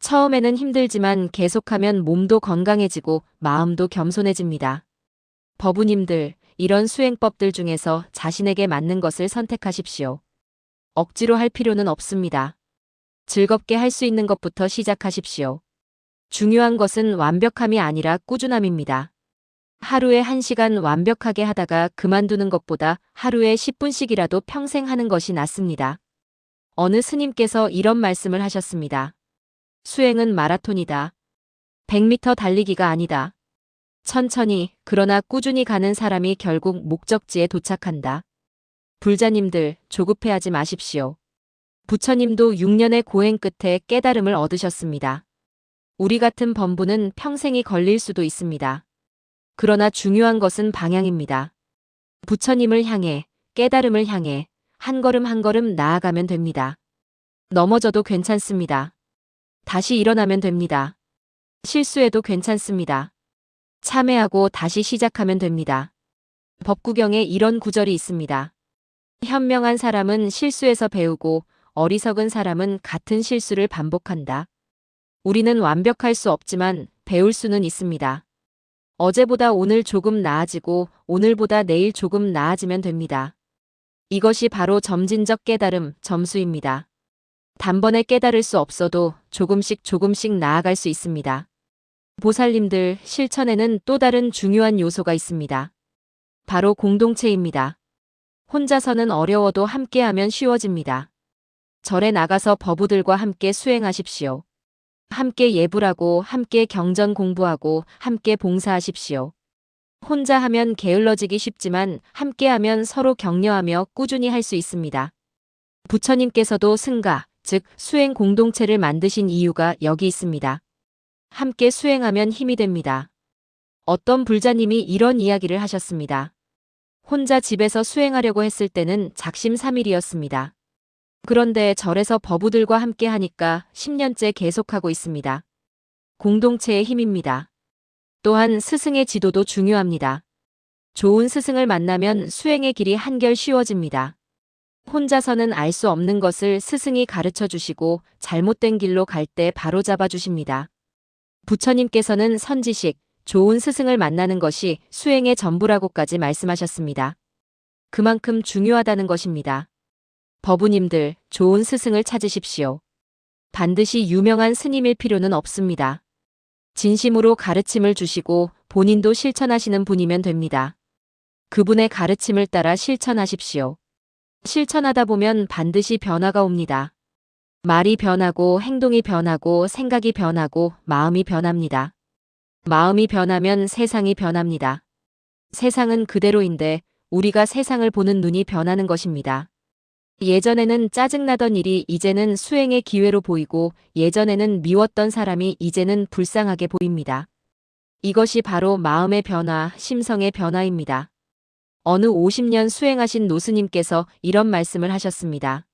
처음에는 힘들지만 계속하면 몸도 건강해지고 마음도 겸손해집니다. 법우님들, 이런 수행법들 중에서 자신에게 맞는 것을 선택하십시오. 억지로 할 필요는 없습니다. 즐겁게 할 수 있는 것부터 시작하십시오. 중요한 것은 완벽함이 아니라 꾸준함입니다. 하루에 1시간 완벽하게 하다가 그만두는 것보다 하루에 10분씩이라도 평생 하는 것이 낫습니다. 어느 스님께서 이런 말씀을 하셨습니다. 수행은 마라톤이다. 100m 달리기가 아니다. 천천히, 그러나 꾸준히 가는 사람이 결국 목적지에 도착한다. 불자님들, 조급해하지 마십시오. 부처님도 6년의 고행 끝에 깨달음을 얻으셨습니다. 우리 같은 범부는 평생이 걸릴 수도 있습니다. 그러나 중요한 것은 방향입니다. 부처님을 향해, 깨달음을 향해 한 걸음 한 걸음 나아가면 됩니다. 넘어져도 괜찮습니다. 다시 일어나면 됩니다. 실수해도 괜찮습니다. 참회하고 다시 시작하면 됩니다. 법구경에 이런 구절이 있습니다. 현명한 사람은 실수에서 배우고 어리석은 사람은 같은 실수를 반복한다. 우리는 완벽할 수 없지만 배울 수는 있습니다. 어제보다 오늘 조금 나아지고 오늘보다 내일 조금 나아지면 됩니다. 이것이 바로 점진적 깨달음, 점수입니다. 단번에 깨달을 수 없어도 조금씩 조금씩 나아갈 수 있습니다. 보살님들, 실천에는 또 다른 중요한 요소가 있습니다. 바로 공동체입니다. 혼자서는 어려워도 함께하면 쉬워집니다. 절에 나가서 법우들과 함께 수행하십시오. 함께 예불하고 함께 경전 공부하고 함께 봉사하십시오. 혼자 하면 게을러지기 쉽지만 함께하면 서로 격려하며 꾸준히 할 수 있습니다. 부처님께서도 승가, 즉 수행 공동체를 만드신 이유가 여기 있습니다. 함께 수행하면 힘이 됩니다. 어떤 불자님이 이런 이야기를 하셨습니다. 혼자 집에서 수행하려고 했을 때는 작심삼일이었습니다. 그런데 절에서 법우들과 함께 하니까 10년째 계속하고 있습니다. 공동체의 힘입니다. 또한 스승의 지도도 중요합니다. 좋은 스승을 만나면 수행의 길이 한결 쉬워집니다. 혼자서는 알 수 없는 것을 스승이 가르쳐 주시고 잘못된 길로 갈 때 바로 잡아 주십니다. 부처님께서는 선지식, 좋은 스승을 만나는 것이 수행의 전부라고까지 말씀하셨습니다. 그만큼 중요하다는 것입니다. 법우님들, 좋은 스승을 찾으십시오. 반드시 유명한 스님일 필요는 없습니다. 진심으로 가르침을 주시고 본인도 실천하시는 분이면 됩니다. 그분의 가르침을 따라 실천하십시오. 실천하다 보면 반드시 변화가 옵니다. 말이 변하고 행동이 변하고 생각이 변하고 마음이 변합니다. 마음이 변하면 세상이 변합니다. 세상은 그대로인데 우리가 세상을 보는 눈이 변하는 것입니다. 예전에는 짜증나던 일이 이제는 수행의 기회로 보이고 예전에는 미웠던 사람이 이제는 불쌍하게 보입니다. 이것이 바로 마음의 변화, 심성의 변화입니다. 어느 50년 수행하신 노스님께서 이런 말씀을 하셨습니다.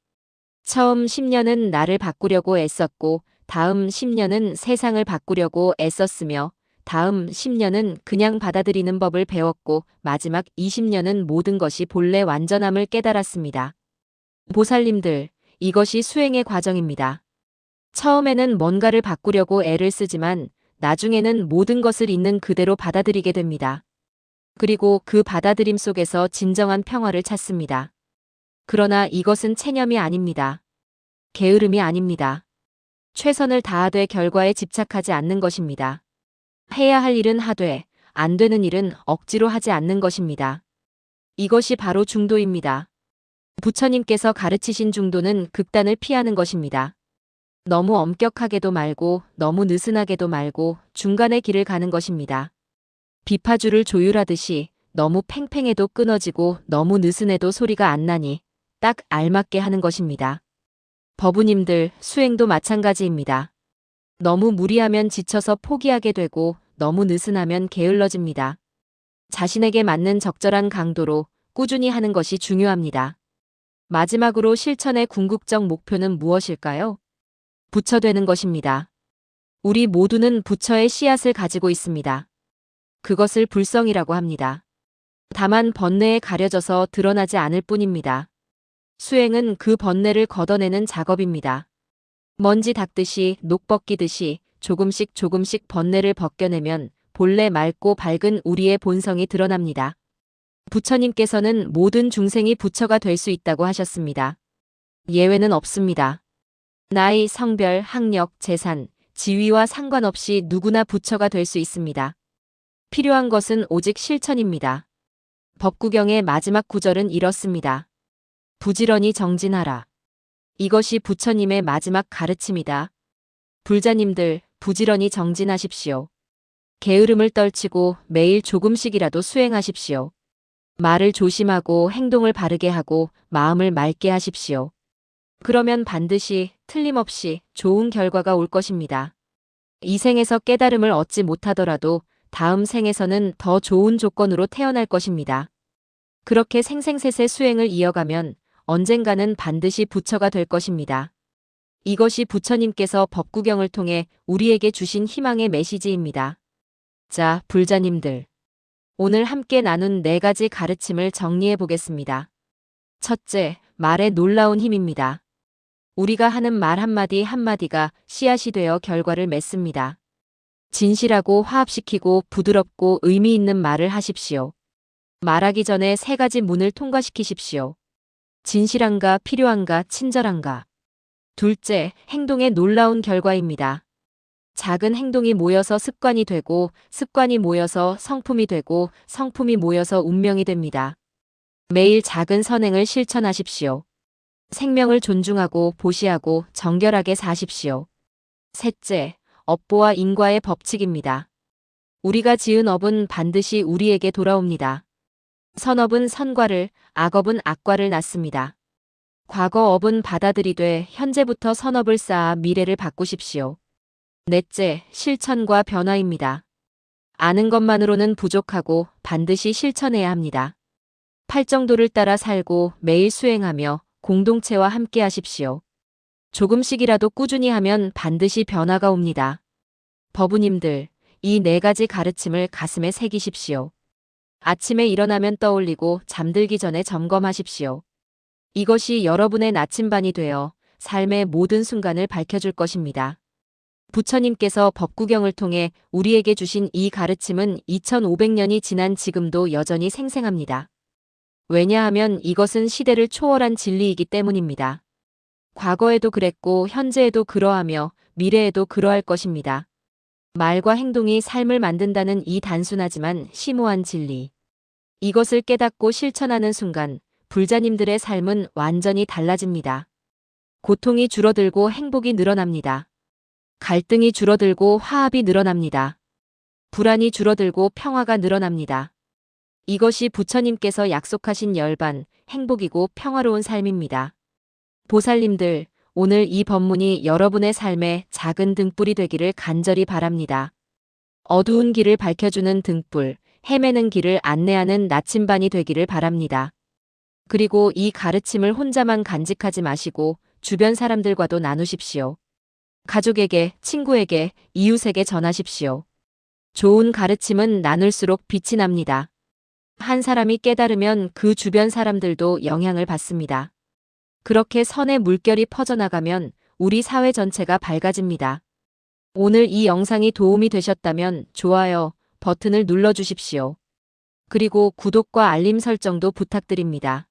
처음 10년은 나를 바꾸려고 애썼고 다음 10년은 세상을 바꾸려고 애썼으며 다음 10년은 그냥 받아들이는 법을 배웠고 마지막 20년은 모든 것이 본래 완전함을 깨달았습니다. 보살님들, 이것이 수행의 과정입니다. 처음에는 뭔가를 바꾸려고 애를 쓰지만 나중에는 모든 것을 있는 그대로 받아들이게 됩니다. 그리고 그 받아들임 속에서 진정한 평화를 찾습니다. 그러나 이것은 체념이 아닙니다. 게으름이 아닙니다. 최선을 다하되 결과에 집착하지 않는 것입니다. 해야 할 일은 하되 안 되는 일은 억지로 하지 않는 것입니다. 이것이 바로 중도입니다. 부처님께서 가르치신 중도는 극단을 피하는 것입니다. 너무 엄격하게도 말고 너무 느슨하게도 말고 중간의 길을 가는 것입니다. 비파주를 조율하듯이 너무 팽팽해도 끊어지고 너무 느슨해도 소리가 안 나니 딱 알맞게 하는 것입니다. 법우님들, 수행도 마찬가지입니다. 너무 무리하면 지쳐서 포기하게 되고 너무 느슨하면 게을러집니다. 자신에게 맞는 적절한 강도로 꾸준히 하는 것이 중요합니다. 마지막으로 실천의 궁극적 목표는 무엇일까요? 부처되는 것입니다. 우리 모두는 부처의 씨앗을 가지고 있습니다. 그것을 불성이라고 합니다. 다만 번뇌에 가려져서 드러나지 않을 뿐입니다. 수행은 그 번뇌를 걷어내는 작업입니다. 먼지 닦듯이 녹 벗기듯이 조금씩 조금씩 번뇌를 벗겨내면 본래 맑고 밝은 우리의 본성이 드러납니다. 부처님께서는 모든 중생이 부처가 될 수 있다고 하셨습니다. 예외는 없습니다. 나이, 성별, 학력, 재산, 지위와 상관없이 누구나 부처가 될 수 있습니다. 필요한 것은 오직 실천입니다. 법구경의 마지막 구절은 이렇습니다. 부지런히 정진하라. 이것이 부처님의 마지막 가르침이다. 불자님들, 부지런히 정진하십시오. 게으름을 떨치고 매일 조금씩이라도 수행하십시오. 말을 조심하고 행동을 바르게 하고 마음을 맑게 하십시오. 그러면 반드시 틀림없이 좋은 결과가 올 것입니다. 이 생에서 깨달음을 얻지 못하더라도 다음 생에서는 더 좋은 조건으로 태어날 것입니다. 그렇게 생생셋의 수행을 이어가면 언젠가는 반드시 부처가 될 것입니다. 이것이 부처님께서 법구경을 통해 우리에게 주신 희망의 메시지입니다. 자, 불자님들. 오늘 함께 나눈 4가지 가르침을 정리해 보겠습니다. 첫째, 말의 놀라운 힘입니다. 우리가 하는 말 한마디 한마디가 씨앗이 되어 결과를 맺습니다. 진실하고 화합시키고 부드럽고 의미 있는 말을 하십시오. 말하기 전에 3가지 문을 통과시키십시오. 진실한가, 필요한가, 친절한가. 둘째, 행동의 놀라운 결과입니다. 작은 행동이 모여서 습관이 되고 습관이 모여서 성품이 되고 성품이 모여서 운명이 됩니다. 매일 작은 선행을 실천하십시오. 생명을 존중하고 보시하고 정결하게 사십시오. 셋째, 업보와 인과의 법칙입니다. 우리가 지은 업은 반드시 우리에게 돌아옵니다. 선업은 선과를, 악업은 악과를 낳습니다. 과거 업은 받아들이되 현재부터 선업을 쌓아 미래를 바꾸십시오. 넷째, 실천과 변화입니다. 아는 것만으로는 부족하고 반드시 실천해야 합니다. 팔정도를 따라 살고 매일 수행하며 공동체와 함께 하십시오. 조금씩이라도 꾸준히 하면 반드시 변화가 옵니다. 법우님들, 이 4가지 가르침을 가슴에 새기십시오. 아침에 일어나면 떠올리고 잠들기 전에 점검하십시오. 이것이 여러분의 나침반이 되어 삶의 모든 순간을 밝혀줄 것입니다. 부처님께서 법구경을 통해 우리에게 주신 이 가르침은 2500년이 지난 지금도 여전히 생생합니다. 왜냐하면 이것은 시대를 초월한 진리이기 때문입니다. 과거에도 그랬고 현재에도 그러하며 미래에도 그러할 것입니다. 말과 행동이 삶을 만든다는 이 단순하지만 심오한 진리. 이것을 깨닫고 실천하는 순간 불자님들의 삶은 완전히 달라집니다. 고통이 줄어들고 행복이 늘어납니다. 갈등이 줄어들고 화합이 늘어납니다. 불안이 줄어들고 평화가 늘어납니다. 이것이 부처님께서 약속하신 열반, 행복이고 평화로운 삶입니다. 보살님들, 오늘 이 법문이 여러분의 삶에 작은 등불이 되기를 간절히 바랍니다. 어두운 길을 밝혀주는 등불, 헤매는 길을 안내하는 나침반이 되기를 바랍니다. 그리고 이 가르침을 혼자만 간직하지 마시고 주변 사람들과도 나누십시오. 가족에게, 친구에게, 이웃에게 전하십시오. 좋은 가르침은 나눌수록 빛이 납니다. 한 사람이 깨달으면 그 주변 사람들도 영향을 받습니다. 그렇게 선의 물결이 퍼져나가면 우리 사회 전체가 밝아집니다. 오늘 이 영상이 도움이 되셨다면 좋아요 버튼을 눌러주십시오. 그리고 구독과 알림 설정도 부탁드립니다.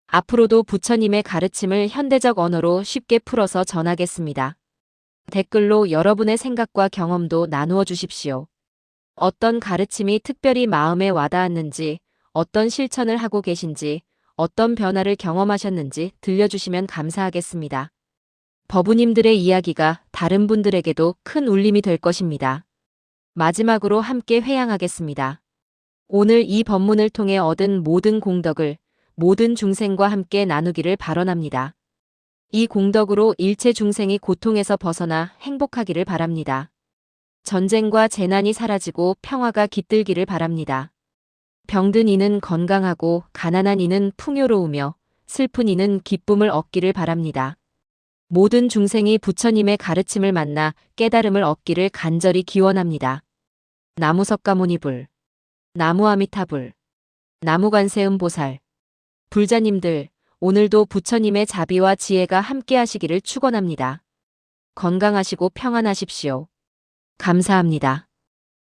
앞으로도 부처님의 가르침을 현대적 언어로 쉽게 풀어서 전하겠습니다. 댓글로 여러분의 생각과 경험도 나누어 주십시오. 어떤 가르침이 특별히 마음에 와닿았는지, 어떤 실천을 하고 계신지, 어떤 변화를 경험하셨는지 들려주시면 감사하겠습니다. 법우님들의 이야기가 다른 분들에게도 큰 울림이 될 것입니다. 마지막으로 함께 회향하겠습니다. 오늘 이 법문을 통해 얻은 모든 공덕을 모든 중생과 함께 나누기를 발언합니다. 이 공덕으로 일체 중생이 고통에서 벗어나 행복하기를 바랍니다. 전쟁과 재난이 사라지고 평화가 깃들기를 바랍니다. 병든 이는 건강하고 가난한 이는 풍요로우며 슬픈 이는 기쁨을 얻기를 바랍니다. 모든 중생이 부처님의 가르침을 만나 깨달음을 얻기를 간절히 기원합니다. 나무석가모니불, 나무아미타불, 나무관세음보살. 불자님들, 오늘도 부처님의 자비와 지혜가 함께하시기를 축원합니다. 건강하시고 평안하십시오. 감사합니다.